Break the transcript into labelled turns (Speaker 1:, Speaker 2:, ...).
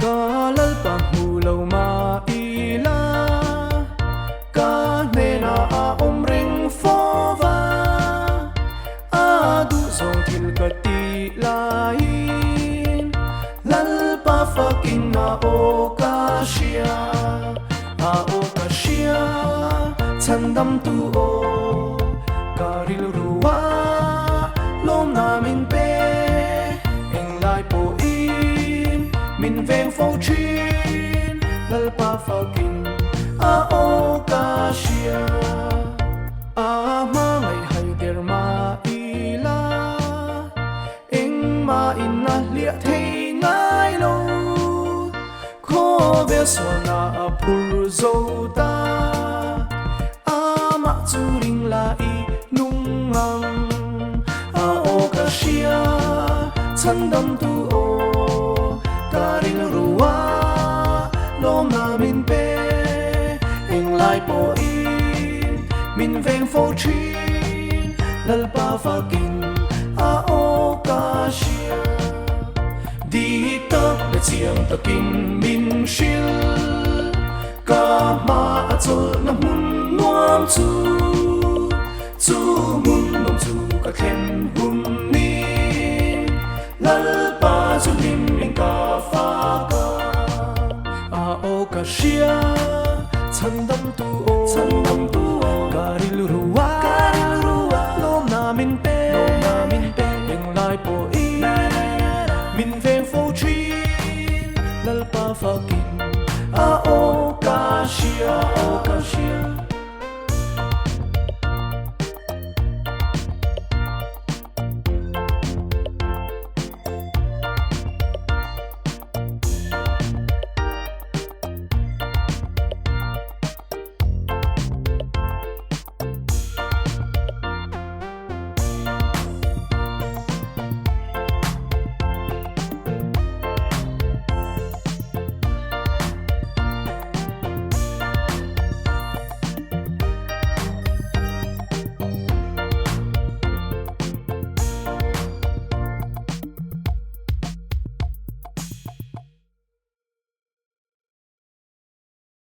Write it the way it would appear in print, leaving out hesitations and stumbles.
Speaker 1: Ka lalpa hulaw maila Ka nena a omring fova Adu zong til kati lain Lalpa fakin na okasya A okasya Chandam tu o Karil ruwa Lom namin pe Eng lai po in Min veng phong chin Lalpa fakin A okasya A mangay hay der maila Eng ma ina liat hey ngay lo Ko ve so na apur zo ta A ma zu ring lai nung ang A okasya Chandam tu o Karil ruwa Lom namin pe Eng lai po in Min veng fo chin Lalpa fakin A okasya Di tak na siyang taking min shil Ka ma at sol na mun nuam tu Tu mun nong tu ka ken hun ni Lalpa zu lim ing ka fa ka A okasya Chandam tu o Karil ruwa Lom namin pe Eng lai po in Min veng fo chin Lalpa fakin